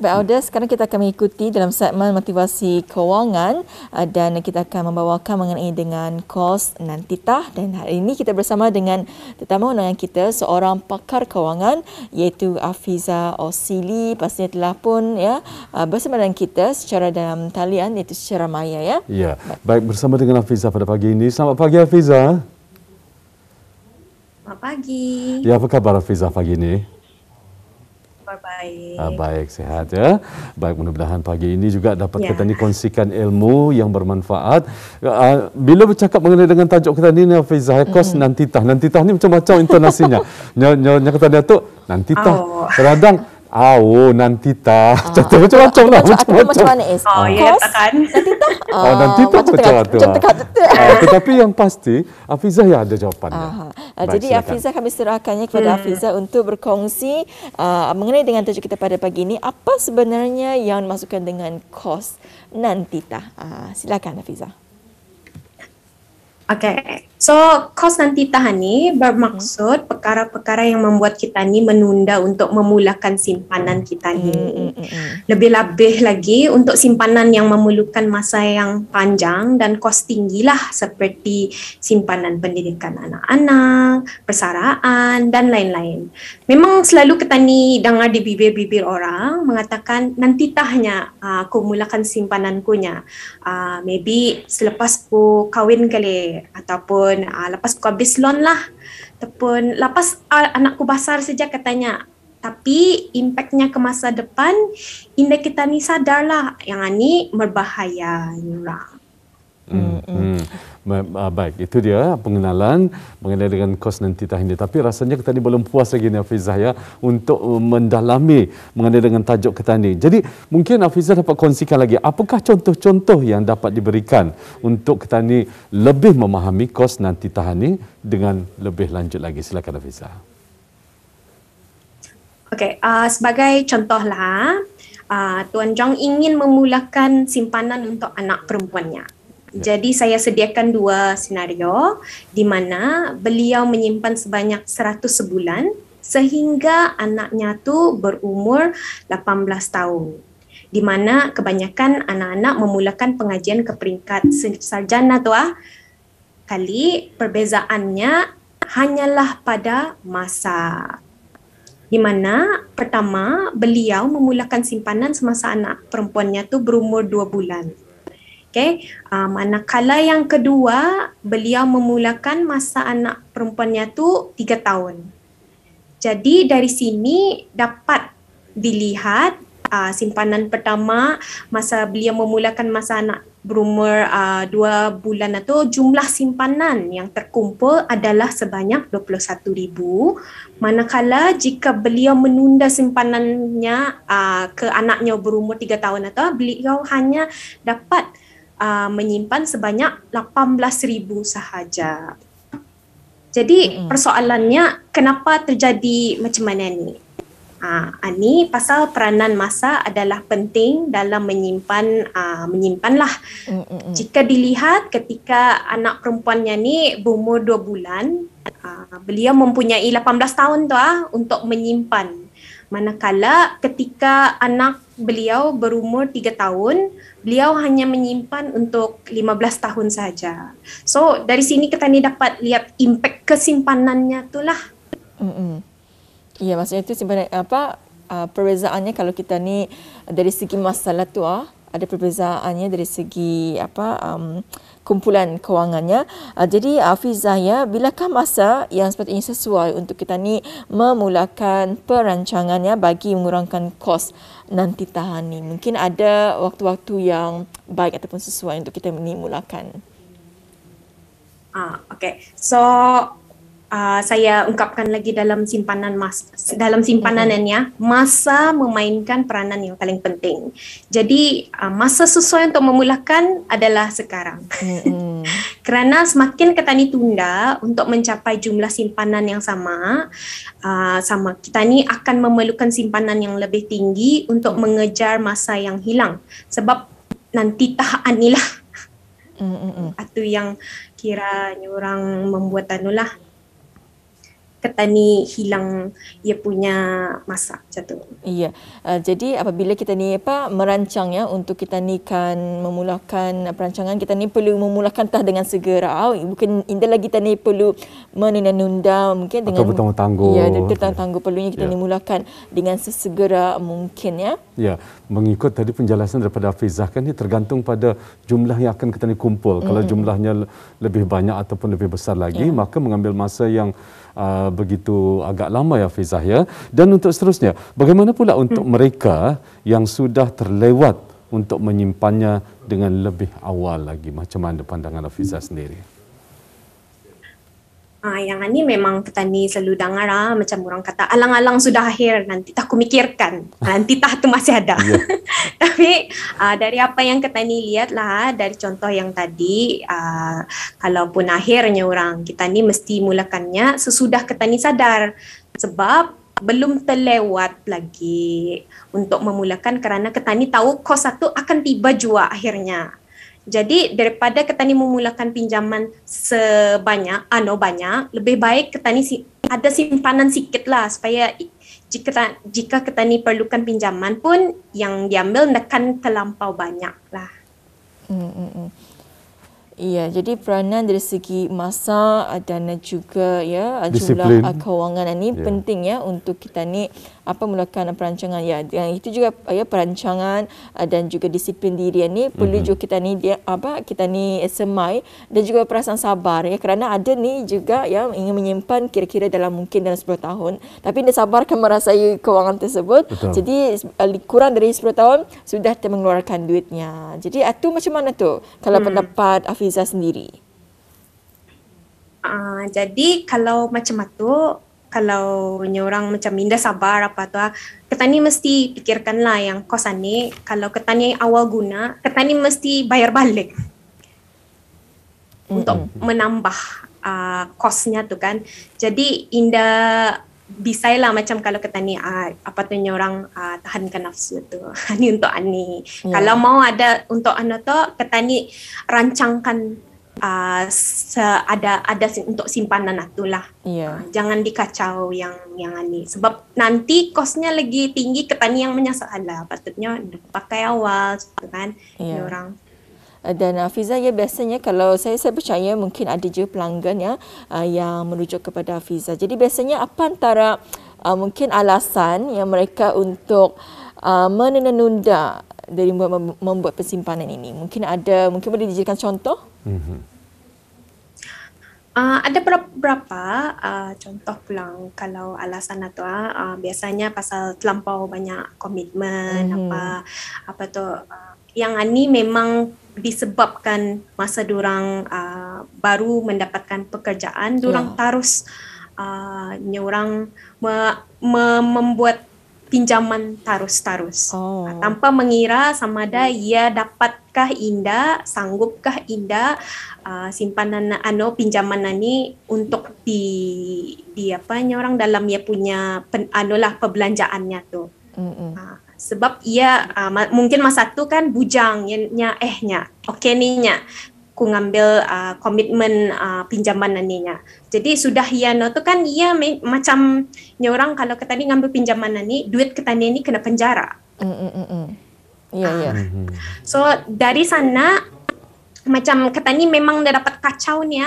Baik Auda, sekarang kita akan mengikuti dalam segmen motivasi kewangan dan kita akan membawakan mengenai dengan kos Nantita, dan hari ini kita bersama dengan tetamu undangan kita, seorang pakar kewangan iaitu Afiza Osili. Pastinya telah pun bersama dengan kita secara dalam talian iaitu secara maya ya. Ya, baik, bersama dengan Afiza pada pagi ini. Selamat pagi Afiza. Selamat pagi. Ya, apa khabar Afiza pagi ini? Baik. Baik, sehat ya. Baik, mudah-mudahan pagi ini juga dapat kita ni kongsikan ilmu yang bermanfaat. Bila bercakap mengenai dengan tajuk kita ni Afiza, kos Nantita. Nantita ni macam-macam intonasinya. Nyonya kata Datuk, Nantita. Kadang Nantita. Macam-macam lah. Macam mana es? Ya, katakan. Nantita. Nantita macam tu. Tetapi yang pasti Afiza yang ada jawapannya. Jadi Afiza, kami serahkannya kepada Afiza untuk berkongsi mengenai dengan tajuk kita pada pagi ini, apa sebenarnya yang dimaksudkan dengan kos Nantita. Silakan Afiza. Okey. So, kos Nantita ni bermaksud perkara-perkara yang membuat kita ni menunda untuk memulakan simpanan kita ni. Lebih-lebih lagi untuk simpanan yang memerlukan masa yang panjang dan kos tinggi lah, seperti simpanan pendidikan anak-anak, persaraan dan lain-lain. Memang selalu kita ni dengar di bibir-bibir orang mengatakan Nantita hanya aku mulakan simpananku nya. Maybe selepas ku kahwin kali, ataupun lepas aku habis loan lah, ataupun lepas anakku besar saja katanya. Tapi impaknya ke masa depan, indah kita ni sadarlah yang ni berbahaya orang. Baik, itu dia pengenalan mengenai dengan kos Nantita ini. Tapi rasanya kita ni belum puas lagi ni Afiza ya, untuk mendalami mengenai dengan tajuk kita ni. Jadi mungkin Afiza dapat kongsikan lagi, apakah contoh-contoh yang dapat diberikan untuk kita ni lebih memahami kos Nantita ini dengan lebih lanjut lagi. Silakan Afiza. Okey, sebagai contohlah, Tuan Jong ingin memulakan simpanan untuk anak perempuannya. Jadi saya sediakan dua senario di mana beliau menyimpan sebanyak 100 sebulan sehingga anaknya tu berumur 18 tahun. Di mana kebanyakan anak-anak memulakan pengajian ke peringkat sarjana tu kali perbezaannya hanyalah pada masa. Di mana pertama beliau memulakan simpanan semasa anak perempuannya tu berumur 2 bulan. Okay. Manakala yang kedua, beliau memulakan masa anak perempuannya tu 3 tahun. Jadi dari sini dapat dilihat simpanan pertama masa beliau memulakan masa anak berumur 2 bulan itu, jumlah simpanan yang terkumpul adalah sebanyak 21,000. Manakala jika beliau menunda simpanannya ke anaknya berumur 3 tahun itu, beliau hanya dapat menyimpan sebanyak 18,000 sahaja. Jadi persoalannya kenapa terjadi macam mana ni? Ini pasal peranan masa adalah penting dalam menyimpanlah. Jika dilihat ketika anak perempuannya ni berumur 2 bulan, beliau mempunyai 18 tahun tu untuk menyimpan. Manakala ketika anak beliau berumur 3 tahun, beliau hanya menyimpan untuk 15 tahun saja. So dari sini kita ni dapat lihat impak kesimpanannya itulah. Ya, maksudnya itu simpanan perbezaannya kalau kita ni dari segi masalah tu ada perbezaannya dari segi kumpulan kewangannya. Jadi Afiza ya, bilakah masa yang sepatutnya sesuai untuk kita ni memulakan perancangannya bagi mengurangkan kos Nantita ni? Mungkin ada waktu-waktu yang baik ataupun sesuai untuk kita ni mulakan. Okey. So saya ungkapkan lagi dalam simpanan masa memainkan peranan yang paling penting. Jadi masa sesuai untuk memulakan adalah sekarang. Kerana semakin kita ni tunda untuk mencapai jumlah simpanan yang sama, kita ni akan memerlukan simpanan yang lebih tinggi untuk mengejar masa yang hilang. Sebab nanti tahan ni lah. Itu yang kiranya orang membuat anulah. ketani hilang ia punya masa macam tu. Iya, jadi apabila kita ni merancang ya untuk kita ni kan memulakan perancangan, kita ni perlu memulakan tah dengan segera. Bukan indah lagi kita ni perlu menunda mungkin dengan atau bertangguh-tangguh. Ya, bertangguh perlunya kita ni mulakan dengan sesegera mungkin ya. Ya, mengikut tadi penjelasan daripada Hafizah kan, ini tergantung pada jumlah yang akan kita ni kumpul. Kalau jumlahnya lebih banyak ataupun lebih besar lagi, maka mengambil masa yang begitu agak lama ya Hafizah ya. Dan untuk seterusnya, bagaimana pula untuk mereka yang sudah terlewat untuk menyimpannya dengan lebih awal lagi? Macam mana pandangan Hafizah sendiri? Yang ini memang petani selalu dengar macam orang kata alang-alang sudah akhir, nanti tak aku mikirkan, nanti tak tu masih ada. Tapi dari apa yang petani lihat lah, dari contoh yang tadi, kalaupun akhirnya orang kita ni mesti mulakannya sesudah petani sadar, sebab belum terlewat lagi untuk memulakan kerana petani tahu kos satu akan tiba jua akhirnya. Jadi daripada petani memulakan pinjaman sebanyak, banyak, lebih baik petani ada simpanan sikit lah supaya jika petani perlukan pinjaman pun yang diambil akan terlampau banyak lah. Iya, jadi peranan dari segi masa dan juga ya Disiplin. jumlah kewangan ini penting ya untuk kita ni mulakan perancangan ya. Yang itu juga ya perancangan dan juga disiplin diri ni perlu juga kita ni kita ni semai dan juga perasaan sabar ya, kerana ada ni juga yang ingin menyimpan kira-kira dalam 10 tahun tapi dia sabarkan merasai kewangan tersebut. Betul. Jadi kurang dari 10 tahun sudah mengeluarkan duitnya. Jadi itu macam mana tu kalau pendapat Hafizah sendiri? Jadi kalau macam itu, kalau orang macam minda sabar apa tu, petani mesti fikirkanlah yang kosan ni, kalau petani awal guna, petani mesti bayar balik untuk menambah kosnya tu kan. Jadi indah bisailah macam kalau petani orang tahankan nafsu tu. Ni untuk ani. Kalau mau ada untuk tu, petani rancangkan ada untuk simpanan itulah. Jangan dikacau yang ini sebab nanti kosnya lagi tinggi, petani yang menyesalah. Patutnya pakai awal kan orang. Dan Hafizah ya, biasanya kalau saya percaya mungkin ada je pelanggan ya yang merujuk kepada Hafizah. Jadi biasanya apa antara mungkin alasan yang mereka untuk menunda dari membuat persimpanan ini? Mungkin boleh dijadikan contoh? Ada beberapa contoh pulang kalau alasan itu biasanya pasal terlampau banyak komitmen apa tu yang ini memang disebabkan masa diorang baru mendapatkan pekerjaan, diorang terus orang membuat pinjaman terus tanpa mengira sama ada ia dapatkah indah, sanggupkah indah simpanan pinjaman ini untuk di orang dalam ia punya perbelanjaannya tu. Sebab ia mungkin masa tu kan bujang okey ni nya ku ngambil komitmen pinjaman aninya. Jadi sudah ia tu kan ia macam orang kalau ketani ngambil pinjaman ni, duit ketani ni kena penjara. So dari sana macam ketani memang dah dapat kacau ni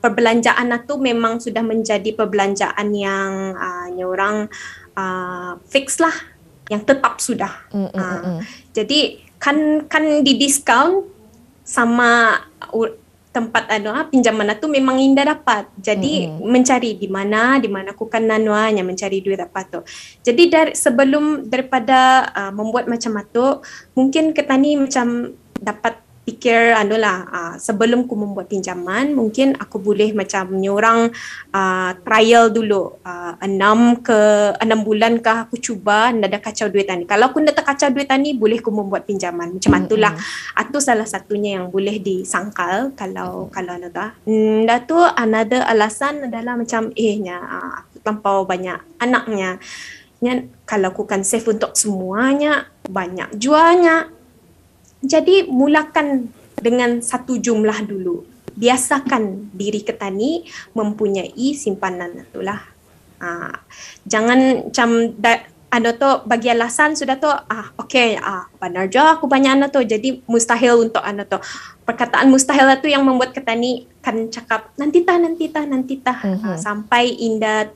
perbelanjaan tu memang sudah menjadi perbelanjaan yang orang fix lah, yang tetap sudah. Jadi kan didiskaun sama tempat pinjaman tu memang indah dapat. Jadi mencari di mana aku kan nanuanya mencari duit apa tu. Jadi daripada membuat macam tu, mungkin ketani macam dapat fikir sebelum aku membuat pinjaman mungkin aku boleh macam orang trial dulu 6 bulan kah aku cuba ndak ada kacau duit ni. Kalau aku ndak terkacau duit ni boleh aku membuat pinjaman macam itulah. Itu salah satunya yang boleh disangkal kalau ndak tu another alasan adalah macam aku terlampau banyak anaknya. Kalau aku kan save untuk semuanya banyak jualnya. Jadi mulakan dengan satu jumlah dulu. biasakan diri ketani mempunyai simpanan itulah. Jangan macam ada tu bagi alasan sudah tu okey benar je aku banyak anak tu jadi mustahil untuk anak tu. Perkataan mustahil itu yang membuat ketani kan cakap nanti tah sampai indah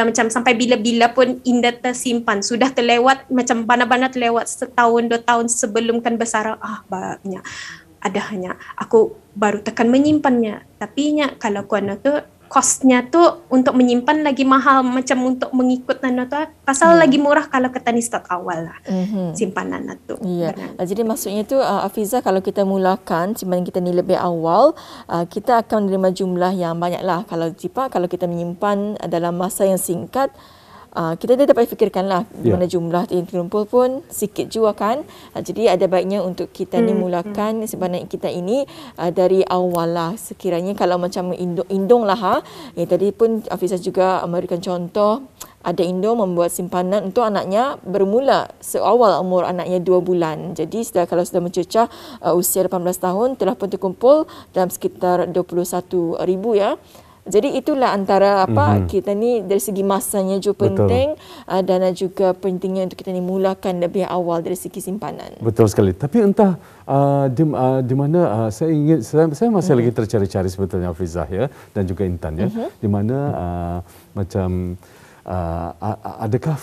macam sampai bila-bila pun indah tersimpan sudah terlewat macam bana-bana terlewat setahun 2 tahun sebelum kan besar banyak ada hanya aku baru tekan menyimpannya tapi kalau aku anak tu kosnya tu untuk menyimpan lagi mahal macam untuk mengikut nano tu pasal lagi murah kalau ketani start awal lah simpanan tu. Ya. Jadi maksudnya tu Afizah kalau kita mulakan simpanan kita ni lebih awal kita akan menerima jumlah yang banyak lah. Kalau kita menyimpan dalam masa yang singkat kita dah dapat fikirkanlah di mana jumlah yang terkumpul pun sikit juga kan. Jadi ada baiknya untuk kita ni mulakan simpanan kita ini dari awal lah. Sekiranya kalau macam indung lah tadi pun Afizah juga memberikan contoh ada indung membuat simpanan untuk anaknya bermula seawal umur anaknya 2 bulan. Jadi kalau sudah mencecah usia 18 tahun telah pun terkumpul dalam sekitar 21,000 ya. Jadi itulah antara kita ni dari segi masanya juga penting dan juga pentingnya untuk kita ni mulakan lebih awal dari segi simpanan. Betul sekali. Tapi entah di mana saya masih lagi tercari-cari sebetulnya Hafizah ya dan juga Intan ya. Di mana macam adakah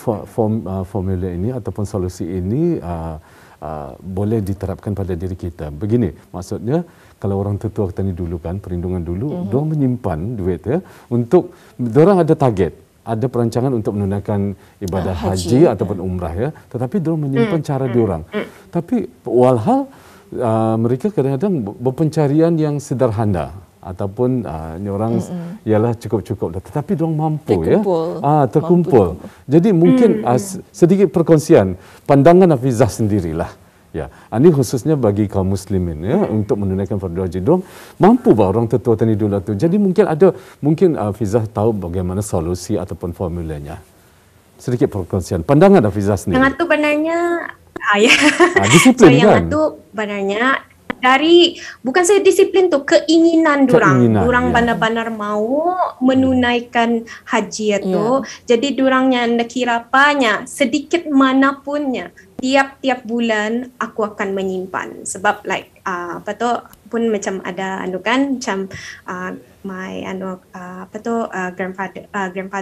formula ini ataupun solusi ini boleh diterapkan pada diri kita. Begini, maksudnya kalau orang tetua kita ni dulu kan, perlindungan dulu, diorang menyimpan duit ya untuk diorang ada target, ada perancangan untuk menunaikan ibadah haji ataupun umrah ya, tetapi diorang menyimpan cara diorang. Tapi walhal mereka kadang-kadang berpencarian yang sederhana ataupun orang ialah cukup-cukup tetapi diorang mampu terkumpul. Jadi mungkin sedikit perkongsian pandangan Hafizah sendirilah. Ya, ini khususnya bagi kaum muslimin ya untuk menunaikan fardu haji dong mampu bah orang tetua tadi dulu tu. Jadi mungkin Hafizah tahu bagaimana solusi ataupun formulanya. Sedikit perkongsian pandangan Hafizah sendiri. Yang tu benarnya disiplin kan. Yang tu benarnya dari bukan saya disiplin tu keinginan durang benar-benar mau menunaikan haji itu. Jadi durangnya nak kira apanya sedikit manapunnya tiap-tiap bulan aku akan menyimpan sebab pun macam ada macam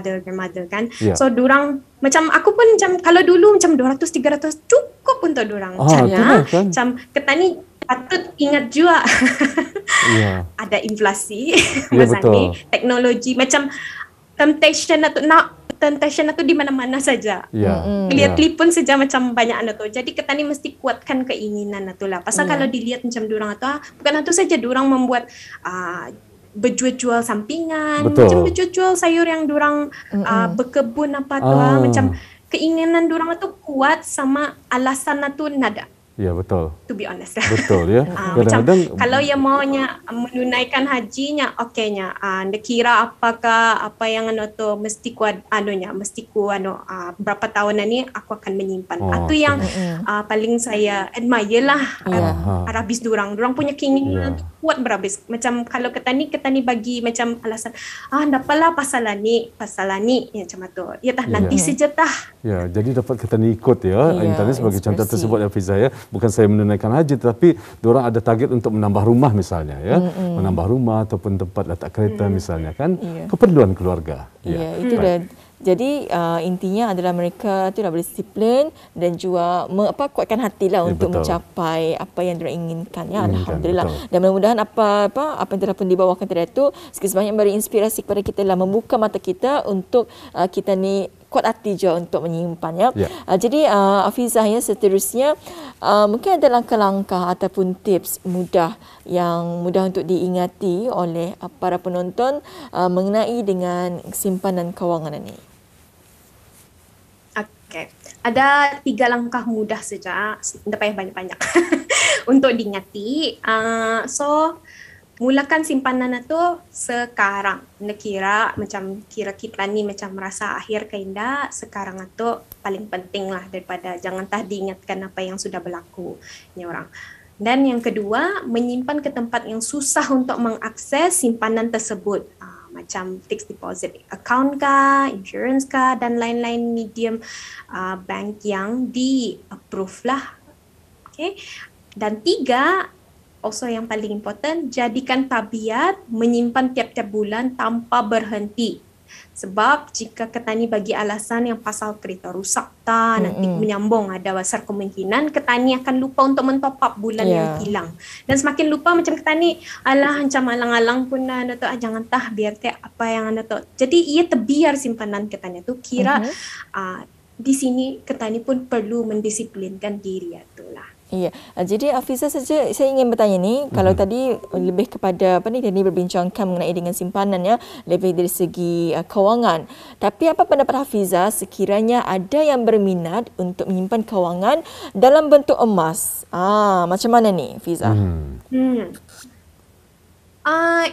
grandfather kan. So durang macam aku pun macam kalau dulu macam 200-300 cukup untuk durang macam ketani patut ingat juga ada inflasi masa ni teknologi macam temptation itu di mana-mana saja. Lihat klip pun saja macam banyak anak tu. Jadi ketani mesti kuatkan keinginan itu lah. Pasal kalau dilihat macam durang itu bukan itu saja durang membuat berjual-jual sampingan, macam berjual-jual sayur yang durang berkebun macam keinginan durang itu kuat sama alasan itu nada. Ya betul. To be honest. Betul ya. Kadang-kadang kalau yang maunya menunaikan hajinya okeynya anda kira apakah apa yang tu mesti berapa tahun ni aku akan menyimpan. Itu yang paling saya admire lah Arabis durang punya keinginan tu kuat berhabis. Macam kalau ketani bagi macam alasan dapalah pasal ni ya macam tu. Ya nanti saja Ya, jadi dapat ketani ikut ya. Internet sebagai contoh tersebut Hafizah ya. Bukan saya menunaikan haji tetapi diorang ada target untuk menambah rumah misalnya ya. Menambah rumah ataupun tempat letak kereta misalnya kan. Keperluan keluarga. Itu dah. Jadi intinya adalah mereka tu dah berdisiplin dan juga kuatkan hatilah untuk mencapai apa yang mereka inginkan ya. Alhamdulillah. Dan mudah-mudahan apa yang telah pun dibawakan tadi itu sikit sebanyak beri inspirasi kepada kita lah, membuka mata kita untuk kita ni kuat hati je untuk menyimpannya. Jadi Hafizah ya seterusnya mungkin ada langkah-langkah ataupun tips yang mudah untuk diingati oleh para penonton mengenai dengan simpanan kewangan ini. Okey. Ada 3 langkah mudah saja, tidak payah banyak-banyak untuk diingati. So mulakan simpanan itu sekarang. Kira kita ni macam merasa akhir keindah sekarang itu paling penting lah daripada jangan diingatkan apa yang sudah berlaku ni orang. Dan yang kedua, menyimpan ke tempat yang susah untuk mengakses simpanan tersebut. Macam fixed deposit account kah, insurance kah, dan lain-lain medium bank yang di-approve lah. Okay. Dan tiga, also yang paling important, jadikan tabiat menyimpan tiap-tiap bulan tanpa berhenti. Sebab jika ketani bagi alasan yang pasal kereta rusak nanti menyambung, ada besar kemungkinan ketani akan lupa untuk mentop up bulan yang hilang. Dan semakin lupa macam ketani, alah macam alang-alang pun jangan biar apa yang jadi ia terbiar simpanan ketani tu kira di sini ketani pun perlu mendisiplinkan diri itulah. Iya, jadi Afizah saja saya ingin bertanya ni, kalau tadi lebih kepada tadi berbincangkan mengenai dengan simpanan ya, lebih dari segi kewangan. Tapi apa pendapat Hafizah sekiranya ada yang berminat untuk menyimpan kewangan dalam bentuk emas? Macam mana ni Hafizah?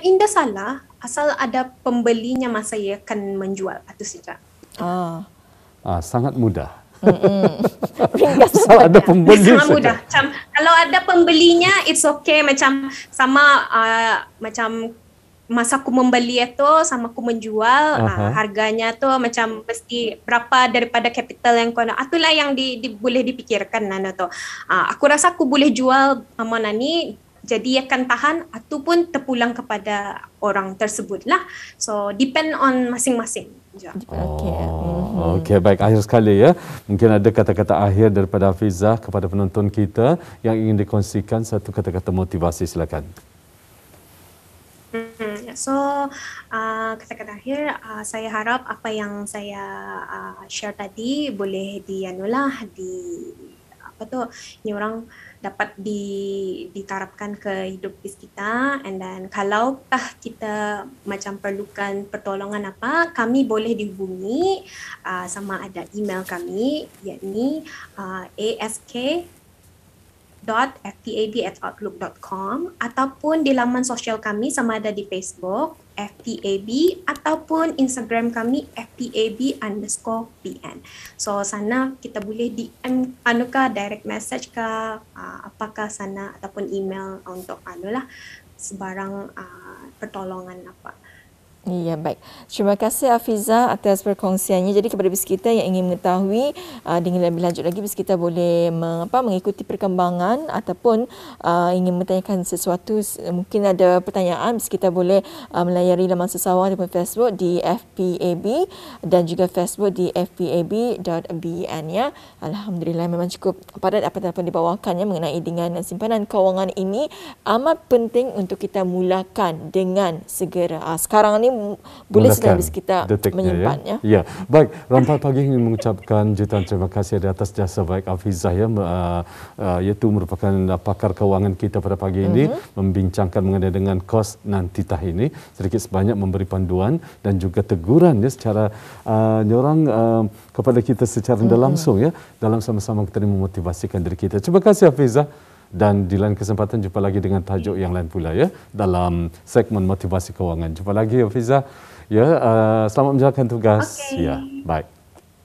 Indah salah, asal ada pembelinya masa ia akan menjual itu saja. Sangat mudah. Ringkas ada pembeli sangat mudah. Kalau ada pembelinya, it's okay. Macam sama macam masa aku membeli itu sama aku menjual, harganya tu macam mesti berapa daripada capital yang kau nak. Itulah yang boleh dipikirkan tu. Aku rasa aku boleh jual mana ni, jadi akan tahan ataupun terpulang kepada orang tersebut lah. So depend on masing-masing. Okey, baik, akhir sekali ya. Mungkin ada kata-kata akhir daripada Hafizah kepada penonton kita yang ingin dikongsikan, satu kata-kata motivasi, silakan. So kata-kata akhir, saya harap apa yang saya share tadi boleh ni orang dapat diterapkan ke hidup kita. And then kalau kita macam perlukan pertolongan apa, kami boleh dihubungi sama ada email kami, yakni ask.ftab@outlook.com, ataupun di laman sosial kami sama ada di Facebook FTAB ataupun Instagram kami FTAB_PN. So sana kita boleh DM direct message ke apakah sana ataupun email untuk sebarang pertolongan apa. Ya, baik. Terima kasih Hafizah atas perkongsiannya. Jadi kepada bis kita yang ingin mengetahui dengan lebih lanjut lagi, bis kita boleh mengikuti perkembangan ataupun ingin bertanyakan sesuatu, mungkin ada pertanyaan, bis kita boleh melayari laman sesawang ataupun Facebook di FPAB dan juga Facebook di fpab.bn ya. Alhamdulillah, memang cukup padat apa yang dibawakannya mengenai dengan simpanan kewangan ini. Amat penting untuk kita mulakan dengan segera. Sekarang ni boleh sedang kita menyimpan ya. Baik, Rampai Pagi ingin mengucapkan jutaan terima kasih di atas jasa baik Hafizah ya, iaitu merupakan pakar kewangan kita pada pagi ini, membincangkan mengenai dengan kos nantitah ini, sedikit sebanyak memberi panduan dan juga teguran ya secara nyorang kepada kita secara langsung ya, dalam sama-sama kita memotivasikan diri kita. Terima kasih Hafizah. Dan di lain kesempatan jumpa lagi dengan tajuk yang lain pula ya, dalam segmen motivasi kewangan. Jumpa lagi Hafizah ya, selamat menjalankan tugas. Okay. Ya, baik.